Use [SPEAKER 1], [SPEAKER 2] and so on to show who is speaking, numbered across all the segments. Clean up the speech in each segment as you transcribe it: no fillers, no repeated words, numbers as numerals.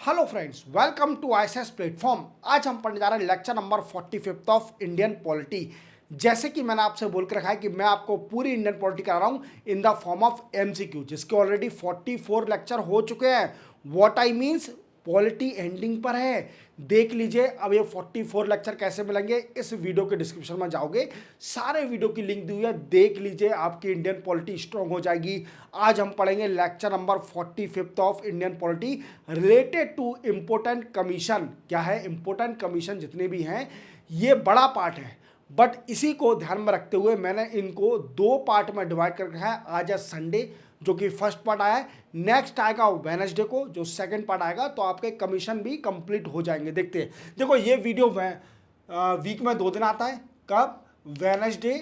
[SPEAKER 1] Hello friends, welcome to ISS platform. आज हम पढ़ने जा रहे हैं lecture number 45 of Indian polity. जैसे कि मैंने आपसे बोल के रखा है कि मैं आपको पूरी इंडियन पॉलिटी करा रहा हूँ in the form of MCQ, जिसके ऑलरेडी 44 लेक्चर हो चुके हैं। What I means, polity ending पर है। देख लीजिए अब ये 44 लेक्चर कैसे मिलेंगे, इस वीडियो के डिस्क्रिप्शन में जाओगे, सारे वीडियो की लिंक दी हुई है, देख लीजिए, आपकी इंडियन पॉलिटी स्ट्रांग हो जाएगी। आज हम पढ़ेंगे lecture number 45 of Indian polity related to important commission. क्या है इम्पोर्टेंट कमीशन? जितने भी हैं ये बड़ा पार्ट है, बट इसी को ध्यान में रखते हुए मैंने इनको दो पार्ट में डिवाइड कर रखा है। आज है संडे जो कि फर्स्ट पार्ट आया है, नेक्स्ट आएगा वेडनेसडे को जो सेकंड पार्ट आएगा, तो आपके कमीशन भी कंप्लीट हो जाएंगे। देखते हैं, देखो ये वीडियो वीक में 2 दिन आता है। कब? वेडनेसडे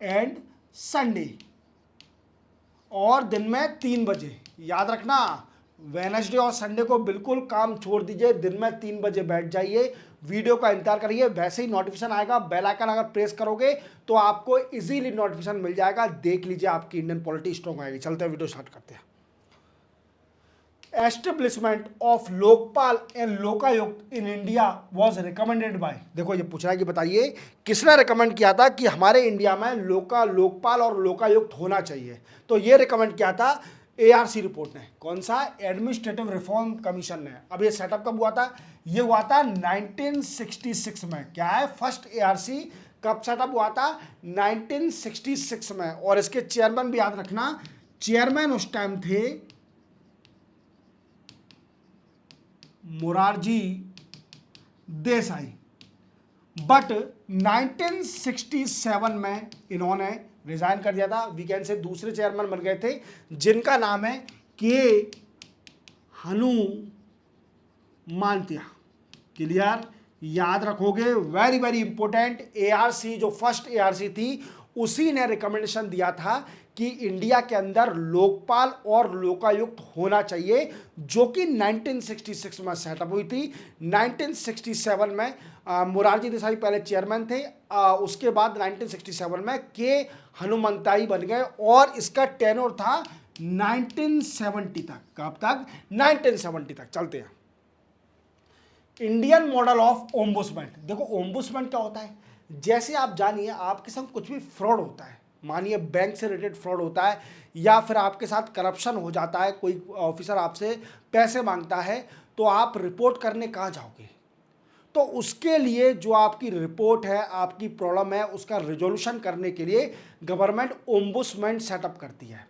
[SPEAKER 1] एंड संडे, और दिन में 3 बजे। याद रखना, वेडनेसडे और संडे को बिल्कुल काम छोड़ दीजिए, दिन में 3 बजे बैठ जाइए, वीडियो का इंतजार करिए। वैसे ही नोटिफिकेशन आएगा, बेल आइकन अगर प्रेस करोगे तो आपको इजीली नोटिफिकेशन मिल जाएगा। देख लीजिए, आपकी इंडियन पॉलिटी स्ट्रॉन्ग आएगी। चलते हैं, वीडियो स्टार्ट करते हैं। Establishment of Lokpal and Lokayukta in India was recommended by. देखो ये पूछ रहा है कि बताइए किसने रिकमेंड किया था कि हमारे इंडिया में लोकपाल और लोकायुक्त होना चाहिए। तो ये रिकमेंड किया था एआरसी रिपोर्ट ने। कौन सा? एडमिनिस्ट्रेटिव रिफॉर्म कमीशन ने। अब ये सेटअप कब हुआ था? ये हुआ था 1966 में। क्या है? फर्स्ट एआरसी कब सेटअप हुआ था? 1966 में। और इसके चेयरमैन भी याद रखना, चेयरमैन उस टाइम थे मोरारजी देसाई। बट 1967 में इन्होंने रिजाइन कर दिया था। वीकेंड से दूसरे चेयरमैन बन गए थे जिनका नाम है के हनुमान्तिया। क्लियर? याद रखोगे, वेरी वेरी इंपॉर्टेंट। एआरसी जो फर्स्ट एआरसी थी उसी ने रिकमेंडेशन दिया था कि इंडिया के अंदर लोकपाल और लोकायुक्त होना चाहिए, जो कि 1966 में सेटअप हुई थी। 1967 में मोरारजी देसाई पहले चेयरमैन थे, उसके बाद 1967 में के हनुमंताई बन गए, और इसका टेन्योर था 1970 तक। कब तक? 1970 तक। चलते हैं, इंडियन मॉडल ऑफ ओम्बुड्समैन। देखो ओम्बुड्समैन क्या होता है? जैसे आप जानिए, आपके संग कुछ भी फ्रॉड होता है, मानिए बैंक से रिलेटेड फ्रॉड होता है, या फिर आपके साथ करप्शन हो जाता है, कोई ऑफिसर आपसे पैसे मांगता है, तो आप रिपोर्ट करने कहाँ जाओगे? तो उसके लिए जो आपकी रिपोर्ट है, आपकी प्रॉब्लम है, उसका रिजोल्यूशन करने के लिए गवर्नमेंट ओम्बुड्समैन सेटअप करती है।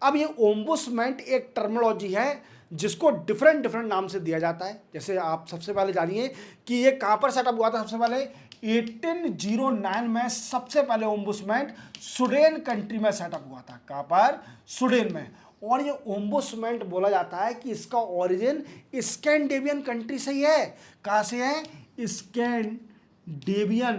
[SPEAKER 1] अब ये ओम्बुड्समैन एक टर्मिनोलॉजी है जिसको डिफरेंट डिफरेंट नाम से दिया जाता है। जैसे आप सबसे पहले जानिए कि ये कहाँ पर सेटअप हुआ था। सबसे पहले 1809 में सबसे पहले ओम्बुड्समैन सूडान कंट्री में सेटअप हुआ था। कहाँ पर? सूडान में। और ये ओम्बुड्समैन बोला जाता है कि इसका ओरिजिन स्कैंडिनेवियन कंट्री से ही है। कहाँ से है? स्कैंडिनेवियन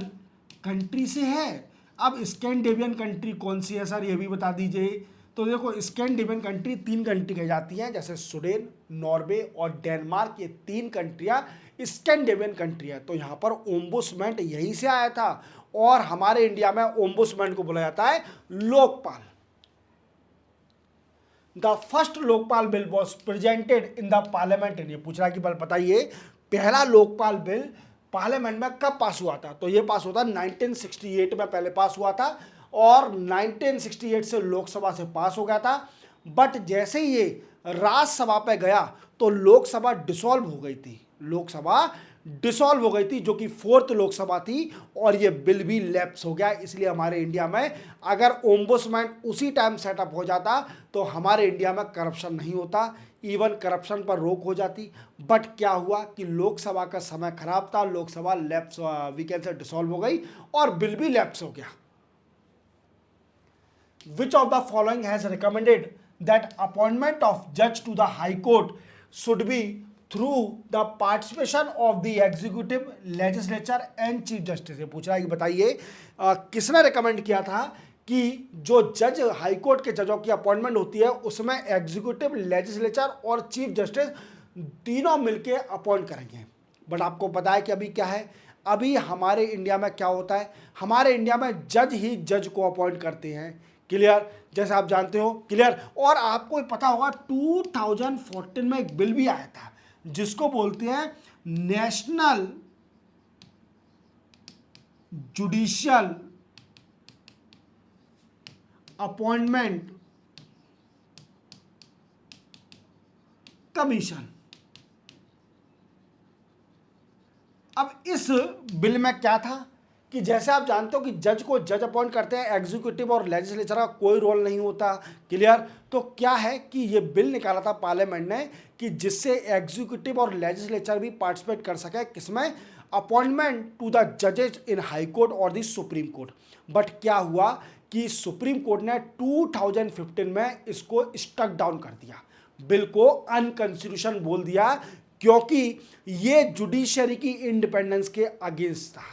[SPEAKER 1] कंट्री से है। अब स्कैंडिनेवियन कंट्री कौन सी है सर, ये भी बता दीजिए। तो देखो, स्कैंडिनेवियन कंट्री 3 कंट्री कही जाती हैं, जैसे सूडान, नॉर्वे और डेनमार्क। ये 3 कंट्रियां स्कैंडिनेवियन कंट्री है। तो यहाँ पर ओम्बुड्समैन यहीं से आया था, और हमारे इंडिया में ओम्बुड्समैन को बोला जाता है Lokpal. The first Lokpal bill was presented in the parliament. ये पूछ रहा है कि बताइए पहला लोकपाल बिल पार्लियामेंट में कब पास हुआ था? तो ये पास हुआ था 1968 में, पहले पास हुआ था, और 1968 से लोकसभा से पास हो गया था। बट जैसे ही ये राज्यसभा पे गया तो लोकसभा डिसॉल्व हो गई थी। लोकसभा डिसॉल्व हो गई थी, जो कि 4th लोकसभा थी, और ये बिल भी लैप्स हो गया। इसलिए हमारे इंडिया में अगर ओम्बुड्समैन उसी टाइम सेटअप हो जाता तो हमारे इंडिया में करप्शन नहीं होता, इवन करप्शन पर रोक हो जाती। बट क्या हुआ कि लोकसभा का समय खराब था, लोकसभा लैप्स वीकेंड से डिसॉल्व हो गई और बिल भी लैप्स हो गया। Which of the following has recommended that appointment of judge to the High Court should be through the participation of the executive, legislature and chief justice? ये पूछ रहा है कि बताइए किसने रिकमेंड किया था कि जो जज हाई कोर्ट के जजों की अपॉइंटमेंट होती है उसमें एग्जीक्यूटिव, लेजिस्लेचर और चीफ जस्टिस तीनों मिलके अपॉइंट करेंगे। बट आपको पता है कि अभी क्या है? अभी हमारे इंडिया में क्या होता है? हमारे इंडिया में जज ही जज को अपॉइंट करते हैं। क्लियर? जैसे आप जानते हो, क्लियर। और आपको पता होगा 2014 में एक बिल भी आया था जिसको बोलते हैं नेशनल जुडिशियल अपॉइंटमेंट कमीशन। अब इस बिल में क्या था कि जैसे आप जानते हो कि जज को जज अपॉइंट करते हैं, एग्जीक्यूटिव और लेजिस्लेचर का कोई रोल नहीं होता, क्लियर। तो क्या है कि ये बिल निकाला था पार्लियामेंट ने कि जिससे एग्जीक्यूटिव और लेजिस्लेचर भी पार्टिसिपेट कर सके, किसमें, अपॉइंटमेंट टू द जजेस इन हाई कोर्ट और द सुप्रीम कोर्ट। बट क्या हुआ कि सुप्रीम कोर्ट ने 2015 में इसको स्टक डाउन कर दिया, बिल को अनकॉन्स्टिट्यूशनल बोल दिया, क्योंकि ये जुडिशरी की इंडिपेंडेंस के अगेंस्ट था,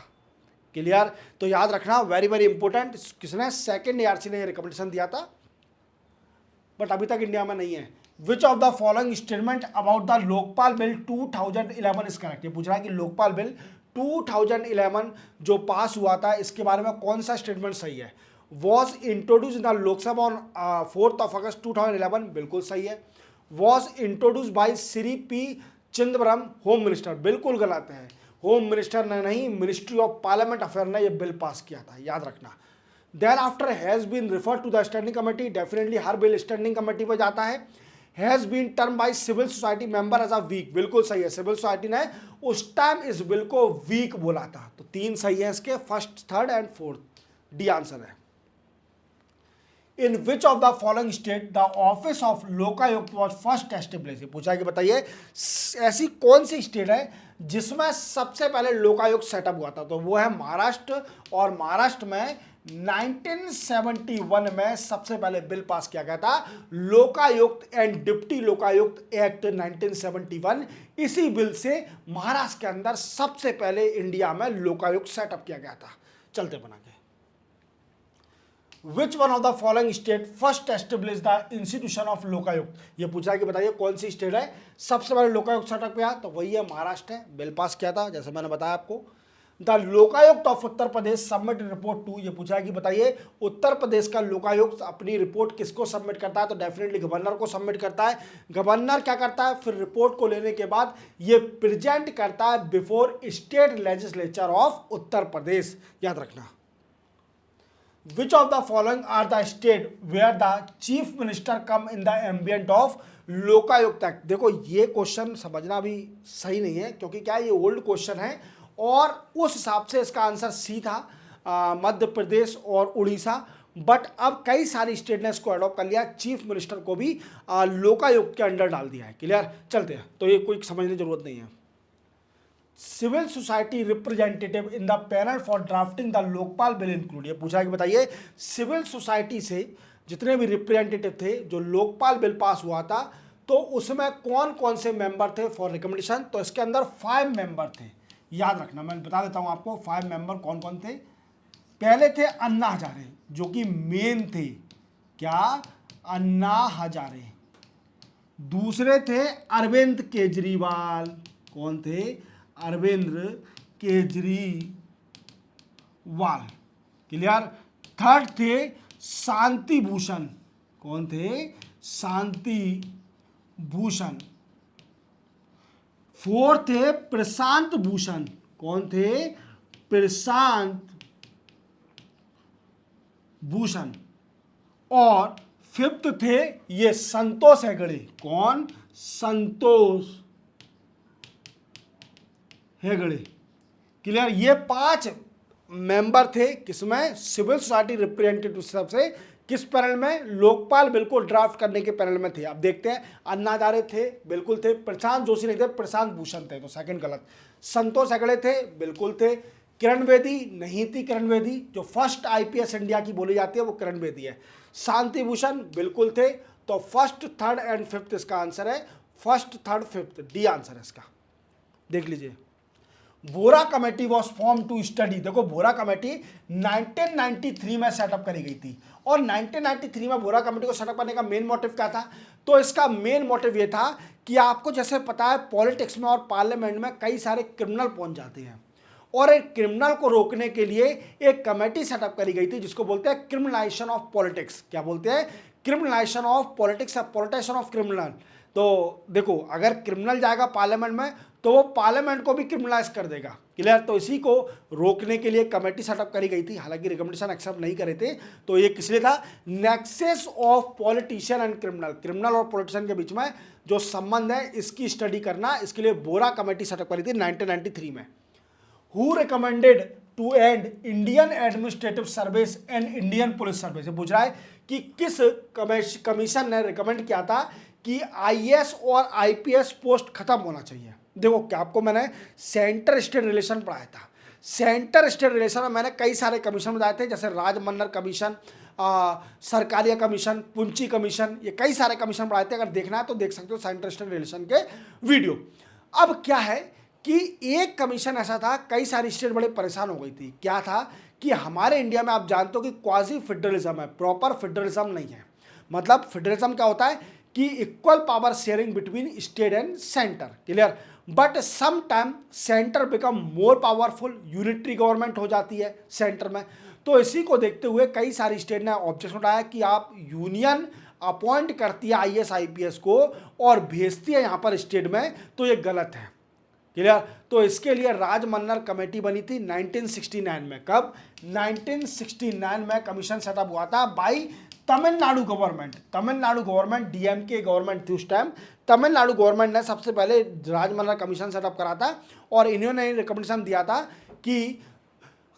[SPEAKER 1] क्लियर। तो याद रखना, वेरी वेरी इंपॉर्टेंट, किसने, सेकंड एआरसी ने रिकमेंडेशन दिया था, बट अभी तक इंडिया में नहीं है। विच of the following statement about the Lokpal bill 2011 is correct. ये पूछ रहा है कि लोकपाल बिल 2011 जो पास हुआ था, इसके बारे में कौन सा स्टेटमेंट सही है। Was introduce in the Lok Sabha on 4 अगस्त 2011, बिल्कुल सही है। Was introduce by Shri P Chidambaram, home minister, बिल्कुल गलत है। होम मिनिस्टर ने नहीं, मिनिस्ट्री ऑफ पार्लियामेंट अफेयर ने यह बिल पास किया था, याद रखना। Then after has been refer to the standing committee, definitely हर बिल स्टैंडिंग कमेटी पर जाता है। Has been term by civil society member as a weak, बिल्कुल सही है। सिविल सोसाइटी ने उस टाइम इस बिल को वीक बोला था। तो 3 सही है इसके, first, third and fourth, D answer है। In which of the following state the office of Lokayukta was first establish. पूछा कि बताइए ऐसी कौन सी स्टेट है जिसमें सबसे पहले लोकायुक्त सेटअप हुआ था। तो वो है महाराष्ट्र, और महाराष्ट्र में 1971 में सबसे पहले बिल पास किया गया था, Lokayukta and deputy Lokayukta act 1971। इसी बिल से महाराष्ट्र के अंदर सबसे पहले इंडिया में लोकायुक्त सेटअप किया गया था। चलते बना के, which one of the following state first establish the institution of Lokayukta. ये पूछा कि बताइए कौन सी स्टेट है सबसे पहले लोकायुक्त सेटअप किया। तो वही है महाराष्ट्र है, बिल पास किया था जैसे मैंने बताया आपको। The Lokayukta of Uttar Pradesh submit report to. ये पूछा कि बताइए उत्तर प्रदेश का लोकायुक्त अपनी रिपोर्ट किसको सबमिट करता है। तो डेफिनेटली गवर्नर को सबमिट करता है। गवर्नर क्या करता है, फिर रिपोर्ट को लेने के बाद ये प्रेजेंट करता है before state legislature of Uttar प्रदेश, याद रखना। Which of the following are the state where the chief minister come in the ambient of Lokayukta act. देखो ये क्वेश्चन समझना भी सही नहीं है, क्योंकि क्या ये ओल्ड क्वेश्चन है, और उस हिसाब से इसका आंसर सी था, मध्य प्रदेश और उड़ीसा। बट अब कई सारी स्टेट ने इसको अडॉप्ट कर लिया, चीफ मिनिस्टर को भी लोकायुक्त के अंडर डाल दिया है, क्लियर। चलते हैं, तो ये कोई समझने की जरूरत नहीं है। Civil society representative in the panel for drafting the Lokpal bill include. ये पूछा कि बताइए सिविल सोसाइटी से जितने भी रिप्रेजेंटेटिव थे जो लोकपाल बिल पास हुआ था, तो उसमें कौन कौन से मेंबर थे फॉर रिकमेंडेशन। तो इसके अंदर 5 मेंबर थे, याद रखना। मैं बता देता हूं आपको 5 मेंबर कौन कौन थे। पहले थे अन्ना हजारे, जो कि मेन थे, क्या, अन्ना हजारे। दूसरे थे अरविंद केजरीवाल, कौन थे, अरविंद केजरीवाल, क्लियर। थर्ड थे शांति भूषण, कौन थे, शांति भूषण। फोर्थ थे प्रशांत भूषण, कौन थे, प्रशांत भूषण। और फिफ्थ थे ये संतोष हेगड़े, कौन, संतोष हेगड़े, क्लियर। ये 5 मेंबर थे किसमें, सिविल सोसाइटी रिप्रेजेंटेटिव से, किस पैनल में, लोकपाल बिल को ड्राफ्ट करने के पैनल में थे। अब देखते हैं, अन्ना हजारे थे, बिल्कुल थे। प्रशांत जोशी नहीं थे, प्रशांत भूषण थे, तो सेकंड गलत। संतोष हेगड़े थे, बिल्कुल थे। किरण बेदी नहीं थी, किरण बेदी जो फर्स्ट आईपीएस इंडिया की बोली जाती है वो किरण बेदी है। शांति भूषण बिल्कुल थे। तो फर्स्ट, थर्ड एंड फिफ्थ इसका आंसर है, first, third, fifth, D answer है इसका। देख लीजिए, Bora committee was form to study. देखो बोरा कमेटी 1993 में सेटअप करी गई थी, और 1993 में बोरा कमेटी को सेटअप करने का मेन मोटिव क्या था। तो इसका मेन मोटिव ये था कि आपको जैसे पता है पॉलिटिक्स में और पार्लियामेंट में कई सारे क्रिमिनल पहुंच जाते हैं, और एक क्रिमिनल को रोकने के लिए एक कमेटी सेटअप करी गई थी जिसको बोलते हैं क्रिमिनलाइजेशन ऑफ पॉलिटिक्स। क्या बोलते हैं? Criminalisation of politics, politician of criminal. तो देखो, अगर क्रिमिनल जाएगा पार्लियामेंट में तो वो पार्लियामेंट को भी क्रिमिनलाइज कर देगा। क्लियर? तो इसी को रोकने के लिए कमेटी सेटअप करी गई थी, हालांकि रिकमेंडेशन एक्सेप्ट नहीं करे थे। तो ये किस लिए था? Nexus of politician and criminal, criminal और पॉलिटिशियन के बीच में जो संबंध है इसकी स्टडी करना, इसके लिए बोरा कमेटी सेटअप करी थी 1993 में। Who recommended to end Indian administrative service and Indian police service? पूछ रहा है कि किस कमीशन ने रिकमेंड किया था कि आईएएस और आईपीएस पोस्ट खत्म होना चाहिए। देखो, क्या आपको मैंने सेंटर स्टेट रिलेशन पढ़ाया था। सेंटर स्टेट रिलेशन में मैंने कई सारे कमीशन बताए थे, जैसे राजमन्नर कमीशन, सरकारिया कमीशन, पुंची कमीशन, ये कई सारे कमीशन पढ़ाए थे। अगर देखना है तो देख सकते हो सेंटर स्टेट रिलेशन के वीडियो। अब क्या है कि एक कमीशन ऐसा था, कई सारी स्टेट बड़े परेशान हो गई थी। क्या था कि हमारे इंडिया में आप जानते हो कि क्वाजी फेडरलिज्म है, प्रॉपर फेडरलिज्म नहीं है। मतलब फेडरलिज्म क्या होता है कि equal power sharing between state and centre. Clear? But some time centre become more powerful, unitary government हो जाती है सेंटर में। तो इसी को देखते हुए कई सारी स्टेट ने ऑब्जेक्शन उठाया कि आप यूनियन अपॉइंट करती है आईएएस आईपीएस को और भेजती है यहाँ पर स्टेट में, तो ये गलत है। क्लियर? तो इसके लिए राजमन्नर कमेटी बनी थी 1969 में। कब? 1969 में कमीशन सेटअप हुआ था by Tamil Nadu government. Tamil Nadu government DMK government थी उस टाइम। तमिलनाडु गवर्नमेंट ने सबसे पहले राजमन्नर कमीशन सेटअप करा था और इन्होंने रिकमेंडेशन दिया था कि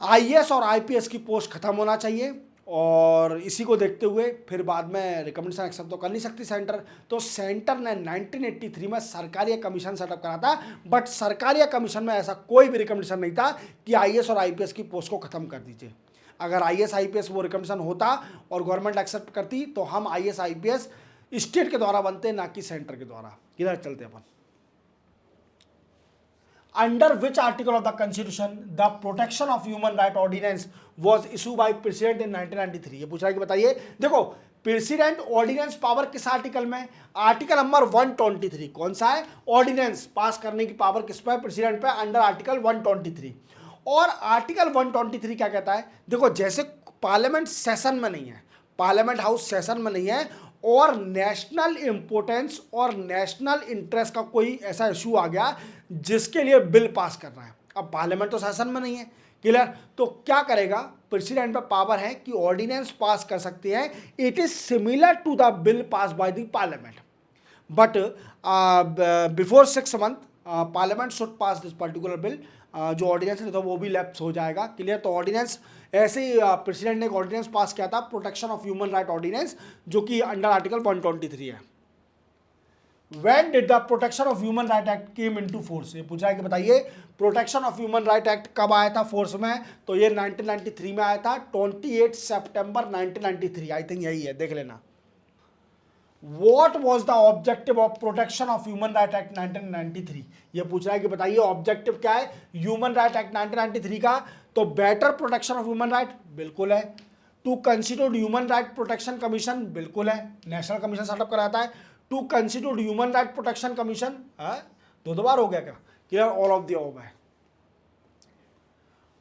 [SPEAKER 1] आईएएस और आईपीएस की पोस्ट खत्म होना चाहिए। और इसी को देखते हुए फिर बाद में रिकमेंडेशन एक्सेप्ट तो कर नहीं सकती सेंटर, तो सेंटर ने 1983 में सरकारिया कमीशन सेटअप करा था। बट सरकारिया कमीशन में ऐसा कोई भी रिकमेंडेशन नहीं था कि आईएएस और आईपीएस की पोस्ट को खत्म कर दीजिए। अगर आईएएस आईपीएस वो रिकमेंडेशन होता और गवर्नमेंट एक्सेप्ट करती तो हम आईएएस आईपीएस स्टेट के द्वारा बनते, ना कि सेंटर के द्वारा। किधर चलते अपन? Under which article of the Constitution the Protection of Human Right Ordinance was issued by President in 1993? ये पूछ रहा है कि बताइए। देखो, प्रेसिडेंट ऑर्डिनेंस पावर किस आर्टिकल में? Article number 123। कौन सा है? ऑर्डिनेंस पास करने की पावर किस पे? प्रेसिडेंट पे, अंडर आर्टिकल 123। और आर्टिकल 123 क्या कहता है? देखो, जैसे पार्लियामेंट सेशन में नहीं है, पार्लियामेंट हाउस सेशन में नहीं है, और नेशनल इंपोर्टेंस और नेशनल इंटरेस्ट का कोई ऐसा इशू आ गया जिसके लिए बिल पास करना है, अब पार्लियामेंट तो सेशन में नहीं है। क्लियर? तो क्या करेगा? प्रेसिडेंट पे पावर है कि ऑर्डिनेंस पास कर सकते हैं। It is similar to the bill pass by the parliament, but before 6 months parliament should pass this particular bill. जो ऑर्डिनेंस है तो वो भी लैप्स हो जाएगा। क्लियर? तो ऑर्डिनेंस ऐसे ही प्रेसिडेंट ने एक ऑर्डिनेंस पास किया था, protection of human right ordinance, जो कि अंडर आर्टिकल 123 है। When did the Protection of Human Right Act came into force? ये पूछा है कि बताइए protection of human right act कब आया था फोर्स में? तो ये 1993 में आया था, 28 सितंबर 1993। आई थिंक यही है, देख लेना। What was the objective of Protection of Human Right Act 1993? ये पूछ रहा है कि बताइए ऑब्जेक्टिव क्या है ह्यूमन राइट एक्ट 1993 का? तो better protection of human right, बिल्कुल है। To constitute human right protection commission, बिल्कुल है, नेशनल कमीशन सेटअप कराता है। To constitute human right protection commission, दो बार हो गया क्या? Clear? All of the above है।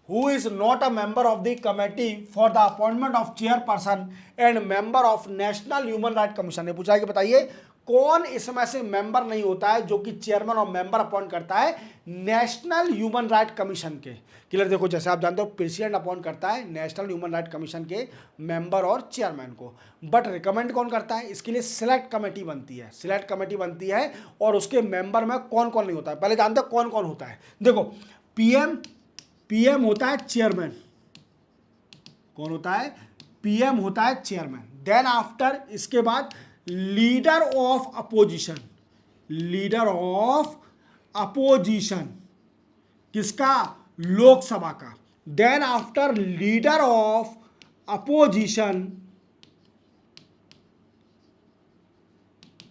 [SPEAKER 1] Who is not a member of the committee for the appointment of chairperson and member of National Human Rights Commission? ने पूछा है कि बताइए कौन इसमें से मेंबर नहीं होता है जो कि चेयरमैन और मेंबर अपॉइंट करता है नेशनल ह्यूमन राइट कमीशन के? क्लियर? देखो, जैसे आप जानते हो प्रेसिडेंट अपॉइंट करता है नेशनल ह्यूमन राइट कमीशन के मेंबर और चेयरमैन को, बट रिकमेंड कौन करता है? इसके लिए सिलेक्ट कमेटी बनती है। सिलेक्ट कमेटी बनती है और उसके मेंबर में कौन कौन नहीं होता है, पहले जानते हो कौन कौन होता है। देखो, पीएम होता है चेयरमैन। कौन होता है? पीएम होता है चेयरमैन। देन आफ्टर, इसके बाद leader of opposition. Leader of opposition किसका? लोकसभा का। Then after leader of opposition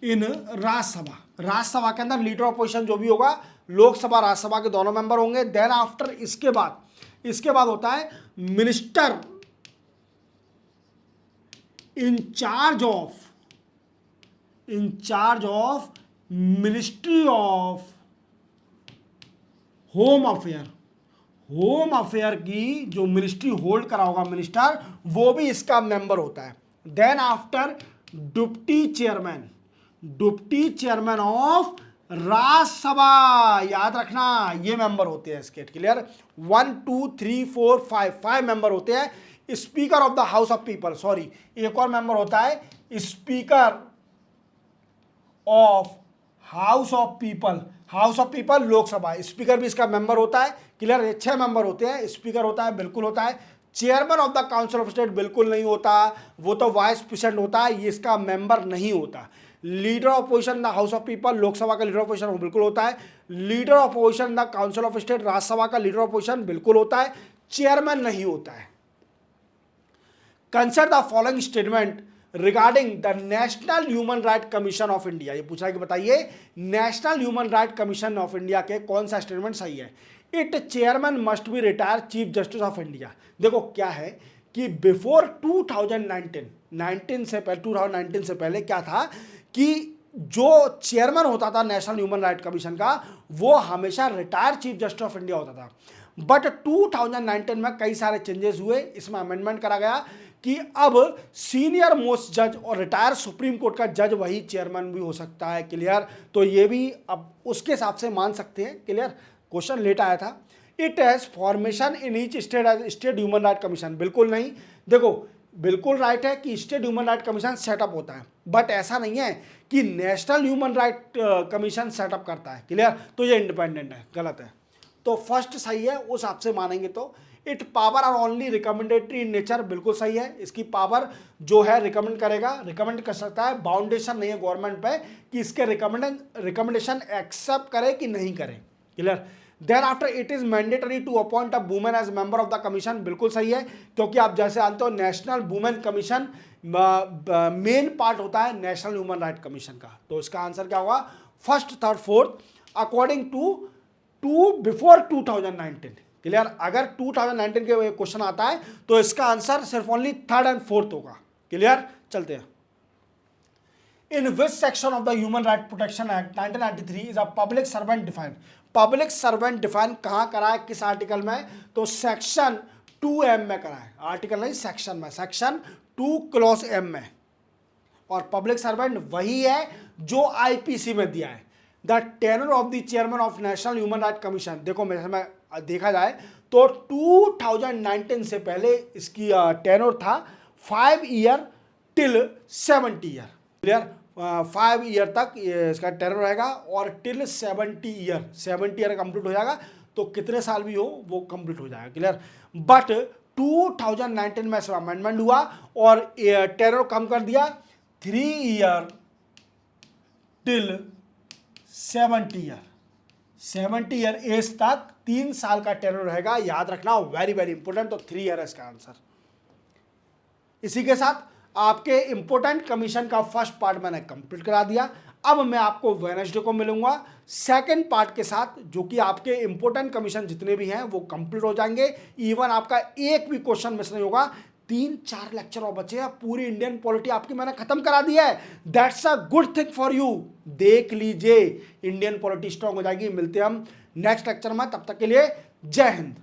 [SPEAKER 1] in Rajya Sabha. Rajya Sabha के अंदर लीडर ऑफ अपोजिशन जो भी होगा, लोकसभा राज्यसभा के दोनों मेंबर होंगे। देन आफ्टर, इसके बाद होता है minister in charge of ministry of home home affair की जो मिनिस्ट्री होल्ड करा होगा मिनिस्टर, वो भी इसका मेंबर होता है। Then after deputy chairman of Rajya Sabha, याद रखना ये मेंबर होते हैं इसके, क्लियर। 1 2 3 4 5 मेंबर होते हैं। Speaker of the house of people, sorry एक और मेंबर होता है speaker of house of people Lok Sabha, speaker भी इसका मेंबर होता है, क्लियर। ये 6 मेंबर होते हैं। स्पीकर होता है, बिल्कुल होता है। Chairman of the council of state बिल्कुल नहीं होता, वो तो वाइस प्रेसिडेंट होता है, ये इसका मेंबर नहीं होता। Leader of opposition the house of people, Lok Sabha का लीडर ऑफ अपोजिशन बिल्कुल होता है। Leader of opposition the council of state, Rajya Sabha का लीडर ऑफ अपोजिशन बिल्कुल होता है। चेयरमैन नहीं होता है। Consider the following statement regarding the national human right commission of India, ये पूछा है कि बताइए national human right commission of India के कौन सा स्टेटमेंट सही है। It chairman must be retire chief justice of India. देखो क्या है कि बिफोर 2019 से पहले क्या था कि जो चेयरमैन होता था नेशनल ह्यूमन राइट कमीशन का, वो हमेशा retired chief justice of India होता था। बट 2019 में कई सारे चेंजेस हुए, इसमें अमेंडमेंट करा गया कि अब सीनियर मोस्ट जज और रिटायर सुप्रीम कोर्ट का जज वही चेयरमैन भी हो सकता है, क्लियर। तो ये भी अब उसके हिसाब से मान सकते हैं, क्लियर। क्वेश्चन लेट आया था। It has formation in each state as state human right commission, बिल्कुल नहीं। देखो बिल्कुल राइट है कि state human right commission setup होता है, बट ऐसा नहीं है कि national human right commission setup करता है, क्लियर। तो ये इंडिपेंडेंट है, गलत है। तो फर्स्ट सही है, उस हिसाब से मानेंगे तो। It power are only recommendatory in nature, बिल्कुल सही है। इसकी पावर जो है रिकमेंड करेगा, रिकमेंड कर सकता है, बाउंडेशन नहीं है गवर्नमेंट पे कि इसके रिकमेंडेशन एक्सेप्ट करे कि नहीं करे, clear. Then after it is mandatory to appoint a women as member of the commission, बिल्कुल सही है, क्योंकि आप जैसे जानते हो national women commission main part होता है नेशनल ह्यूमन राइट कमीशन का। तो इसका आंसर क्या होगा, first third fourth according to before 2019, clear. अगर 2019 के क्वेश्चन आता है तो इसका आंसर सिर्फ ओनली थर्ड एंड फोर्थ होगा, क्लियर। चलते हैं। In which section of the human right protection act 1993 is a public servant defined, public servant define कहां करा है, किस आर्टिकल में, तो सेक्शन 2M में करा है, आर्टिकल नहीं सेक्शन में, सेक्शन 2 क्लॉज M में। और पब्लिक सर्वेंट वही है जो आईपीसी में दिया है। The tenure of the chairman of national human right commission, देखो मेरे में देखा जाए तो 2019 से पहले इसकी टेनर था 5 year till 70 year, clear. 5 year तक इसका टेनर रहेगा और टिल 70 ईयर कंप्लीट हो जाएगा, तो कितने साल भी हो वो कंप्लीट हो जाएगा, क्लियर। बट 2019 में इसका अमेंडमेंट हुआ और टेनर कम कर दिया, 3 ईयर टिल 70 ईयर एज तक 3 साल का टेनर रहेगा, याद रखना, वेरी वेरी इंपॉर्टेंट। तो 3 ईयर है इसका आंसर। इसी के साथ आपके इंपोर्टेंट कमीशन का फर्स्ट पार्ट मैंने कंप्लीट करा दिया। अब मैं आपको वेडनेसडे को मिलूंगा सेकंड पार्ट के साथ, जो कि आपके इंपोर्टेंट कमीशन जितने भी हैं वो कंप्लीट हो जाएंगे। इवन आपका एक भी क्वेश्चन मिस नहीं होगा। 3-4 लेक्चर और बचे हैं, पूरी इंडियन पॉलिटी आपकी मैंने खत्म करा दी है। That's a good thing for you. देख लीजिए, इंडियन पॉलिटी स्ट्रांग हो जाएगी। मिलते हैं हम नेक्स्ट लेक्चर में, तब तक के लिए जय हिंद।